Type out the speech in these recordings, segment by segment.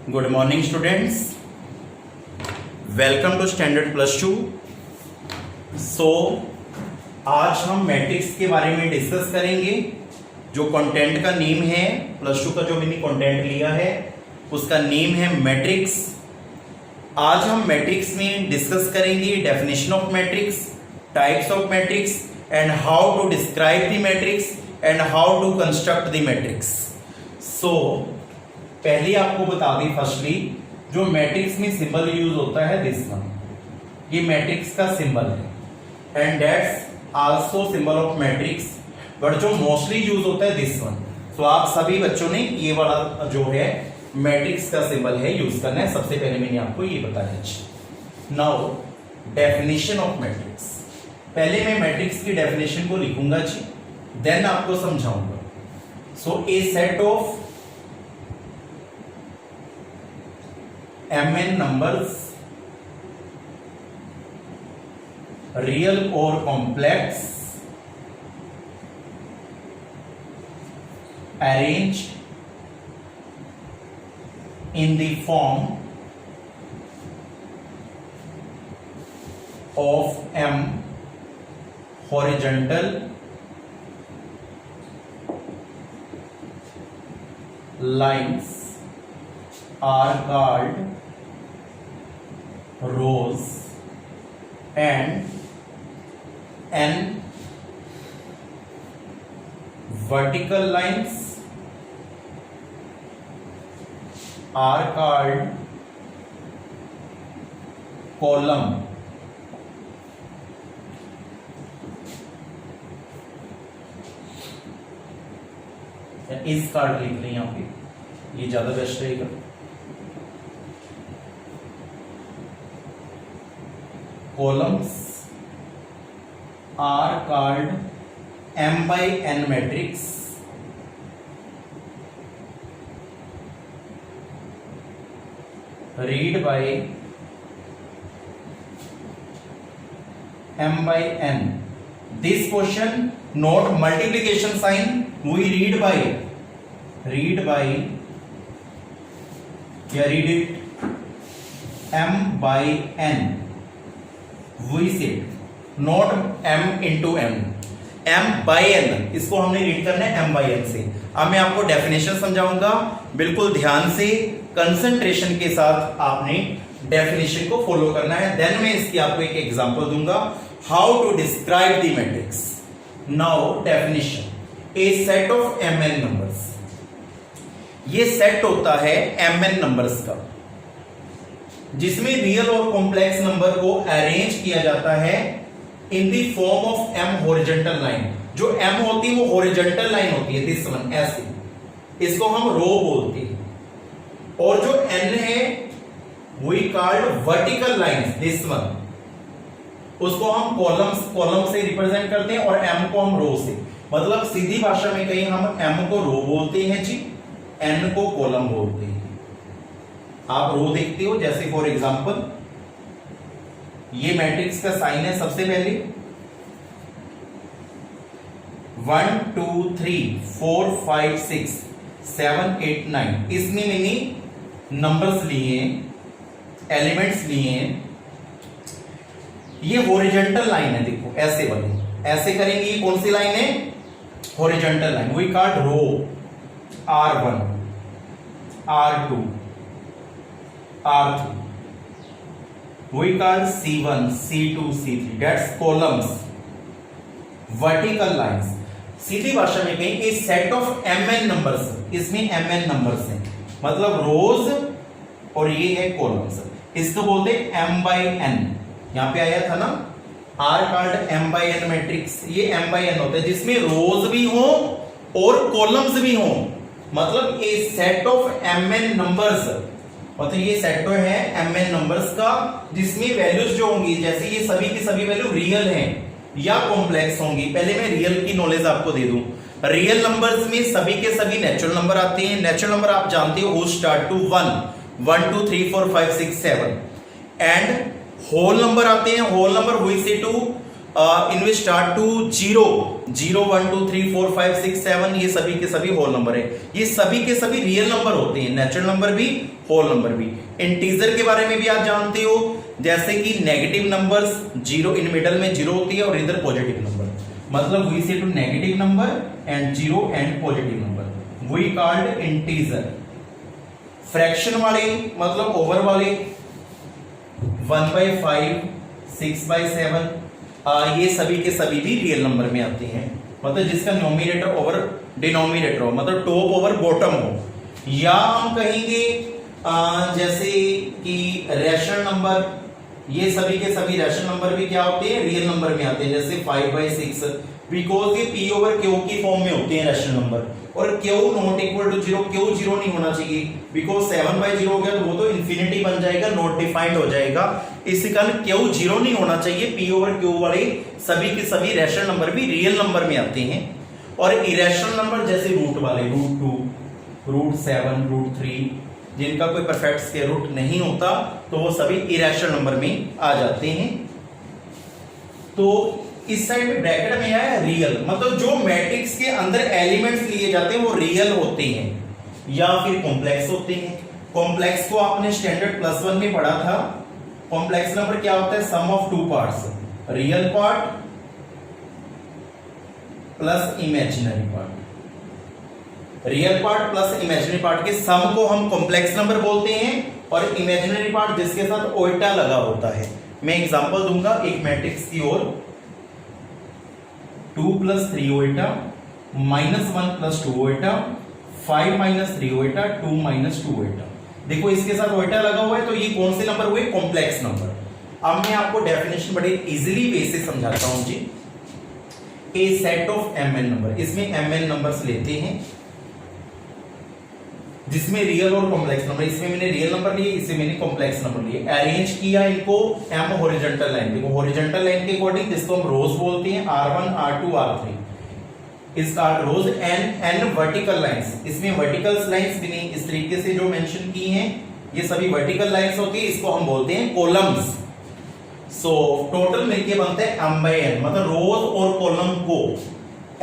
Good morning students, welcome to standard plus two. आज हम matrix के बारे में डिस्कस करेंगे। जो कंटेंट का नेम है, प्लस टू का जो मैंने कंटेंट लिया है उसका नेम है मैट्रिक्स। आज हम मैट्रिक्स में डिस्कस करेंगे definition of matrix, types of matrix and how to describe the matrix and how to construct the matrix. पहले आपको बता दें, फर्स्टली जो मैट्रिक्स में सिंबल यूज होता है दिस वन, ये मैट्रिक्स का सिंबल है and that's also symbol of matrix, but जो मोस्टली यूज होता है दिस वन। तो आप सभी बच्चों ने ये वाला जो है मैट्रिक्स का सिंबल है यूज करना है। सबसे पहले मैंने आपको ये बताया। नाउ डेफिनेशन ऑफ मैट्रिक्स, पहले मैं मैट्रिक्स की डेफिनेशन को लिखूंगा जी, देन आपको समझाऊंगा। A set of mn numbers, real or complex, arranged in the form of m horizontal lines are called rows and n vertical lines are called column। इस card लिख लें यहां पे, ये ज्यादा बेस्ट रहेगा। columns are called m by n matrix read by m by n। this portion not multiplication sign, we read by या read it m by n, we said not m into m, m by n, इसको हमने read करना है m by n से। अब मैं आपको definition समझाऊंगा, बिल्कुल ध्यान से कंसंट्रेशन के साथ आपने डेफिनेशन को फॉलो करना है। देन मैं इसकी आपको एक एग्जांपल दूंगा, how to describe the matrix. Now definition, a set of mn numbers, ये सेट होता है mn नंबर्स का जिसमें रियल और कॉम्प्लेक्स नंबर को अरेंज किया जाता है in the form of m horizontal line. जो m होती है वो हॉरिजॉन्टल लाइन होती है, दिस वन ऐसे, इसको हम रो बोलते हैं। और जो n है we called vertical lines, this one, उसको हम कॉलम से रिप्रेजेंट करते हैं और m को हम रो से। मतलब सीधी भाषा में कहीं हम m को रो बोलते हैं जी, n को कॉलम बोलते हैं। आप रो देखते हो, जैसे फॉर एग्जांपल ये मैट्रिक्स का साइन है। सबसे पहले 1 2 3 4 5 6 7 8 9, इसमें मैंने नंबर्स लिए, एलिमेंट्स लिए। ये हॉरिजॉन्टल लाइन है, देखो ऐसे वाली, ऐसे करेंगे। ये कौन सी लाइन है? Horizontal line. We called row R1 R2 R3, we call C1 C2 C3, that's columns, vertical lines। सीधी भाषा में कहें इस सेट ऑफ mn नंबर्स, इसमें mn नंबर्स हैं, मतलब रोज और ये है कॉलम्स, इसको बोलते हैं m by n। यहां पे आया था ना R called m by n matrix, ये m by n होता है जिसमें रोज भी हो और कॉलम्स भी हो। मतलब ए सेट ऑफ mn नंबर्स, मतलब ये सेट तो है mn नंबर्स का जिसमें वैल्यूज जो होंगी, जैसे ये सभी की सभी वैल्यू रियल हैं या कॉम्प्लेक्स होंगी। पहले मैं रियल की नॉलेज आपको दे दूं। रियल नंबर्स में सभी के सभी नेचुरल नंबर आते हैं। नेचुरल नंबर आप जानते हो who start to 1 1 2 3 4 5 6 7 and whole number आते हैं। होल नंबर हुई से टू इनमें स्टार्ट टू 0 0 1 2 3 4 5 6 7 ये सभी के सभी होल नंबर है। ये सभी के सभी रियल नंबर होते हैं, नेचुरल नंबर भी होल नंबर भी। इंटीजर के बारे में भी आप जानते हो, जैसे कि नेगेटिव नंबर्स 0 इन मिडल में 0 होती है और इधर पॉजिटिव नंबर, मतलब we say to negative number and 0 and positive number we called integer. Fraction वाले मतलब ओवर वाले 1/5 6/7 ये सभी के सभी भी रियल नंबर में आते हैं, मतलब जिसका न्यूमरेटर ओवर डिनोमिनेटर हो, मतलब टॉप ओवर बॉटम हो। या हम कहेंगे जैसे कि रैशनल नंबर, ये सभी के सभी रैशनल नंबर भी क्या होते हैं, रियल नंबर में आते हैं, जैसे 5/6 बिकॉज ये p ओवर q की फॉर्म में होते हैं रैशनल नंबर। और q not equal to 0, q 0 नहीं होना चाहिए बिकॉज 7/0 हो गया तो वो तो इन्फिनिटी बन जाएगा, नॉट डिफाइंड हो जाएगा। इसी कारण q 0 नहीं होना चाहिए। p ओवर q वाले सभी के सभी रैशनल नंबर भी रियल नंबर में आते हैं। और इरेशनल नंबर जैसे रूट वाले √2 √7 √3 जिनका कोई परफेक्ट स्क्वायर रूट नहीं होता तो वो सभी इरेशनल नंबर में आ जाते हैं। तो इस साइड में ब्रैकेट में आया रियल, मतलब जो मैट्रिक्स के अंदर एलिमेंट्स लिए जाते हैं वो रियल होते हैं या फिर कॉम्प्लेक्स होते हैं। कॉम्प्लेक्स को आपने स्टैंडर्ड +1 में पढ़ा था। कॉम्प्लेक्स नंबर क्या होता है, sum of two parts, real part plus imaginary part. Real part plus imaginary part के सम को हम कॉम्प्लेक्स नंबर बोलते हैं और इमेजिनरी पार्ट जिसके साथ ओइटा लगा होता है। मैं एग्जांपल दूंगा एक मैट्रिक्स की ओर, 2 + 3 ओइटा -1 + 2 ओइटा 5 - 3 ओइटा 2 - 2 ओइटा। देखो इसके साथ ओइटा लगा हुआ है तो ये कौन से नंबर हुए, कॉम्प्लेक्स नंबर। अब मैं आपको डेफिनेशन बड़े इजीली वे से समझाता हूं जी। ए सेट ऑफ mn नंबर, इसमें mn नंबर्स लेते हैं जिसमें रियल और कॉम्प्लेक्स नंबर, इसमें मैंने रियल नंबर लिए, इसमें मैंने कॉम्प्लेक्स नंबर लिए। अरेंज किया इनको m हॉरिजॉन्टल लाइन, देखो हॉरिजॉन्टल लाइन के अकॉर्डिंग जिसको हम रोज बोलते हैं r1 r2 r3 इसका रोज n वर्टिकल लाइंस, इसमें वर्टिकल लाइंस भी नहीं, इस तरीके से जो मेंशन की हैं ये सभी वर्टिकल लाइंस होती है, इसको हम बोलते हैं कॉलम्स। सो टोटल मिलके बनते हैं m/n, मतलब रोज और कॉलम को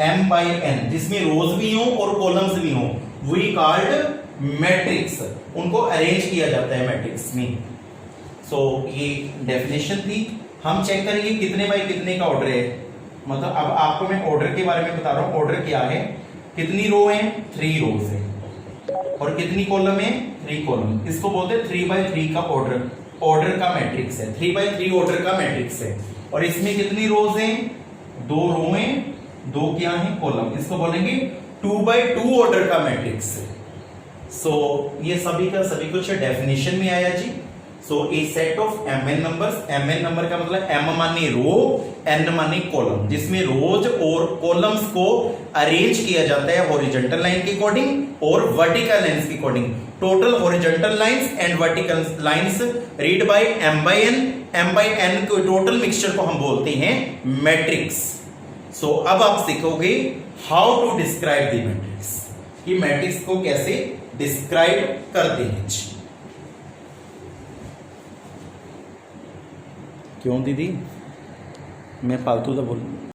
m/n जिसमें रोज भी हो और कॉलम्स भी हो वी कॉल्ड मैट्रिक्स, उनको अरेंज किया जाता है मैट्रिक्स में। सो ये डेफिनेशन थी। हम चेक करेंगे कितने बाय कितने का ऑर्डर है, मतलब अब आपको मैं ऑर्डर के बारे में बता रहा हूं। ऑर्डर क्या है, कितनी रो है, 3 रोज है और कितनी कॉलम है, 3 कॉलम। इसको बोलते हैं 3/3 का ऑर्डर, ऑर्डर का मैट्रिक्स है, 3/3 ऑर्डर का मैट्रिक्स है। और इसमें कितनी रोज हैं, 2 रो हैं, 2 क्या है कॉलम, इसको बोलेंगे 2/2 ऑर्डर का मैट्रिक्स है। सो ये सभी का सभी कुछ डेफिनेशन में आया जी। So a set of mn numbers, mn number का मतलब m माने रो, n माने कॉलम, जिसमें रोज और कॉलम्स को अरेंज किया जाता है हॉरिजॉन्टल लाइन के अकॉर्डिंग और वर्टिकल लाइंस के according. Total horizontal lines and vertical lines read by m/n, m/n को टोटल मिक्सचर को हम बोलते हैं मैट्रिक्स। सो अब आप सीखोगे how to describe the matrix, कि मैट्रिक्स को कैसे डिस्क्राइब करते हैं। क्यों दीदी मैं फालतू तो बोल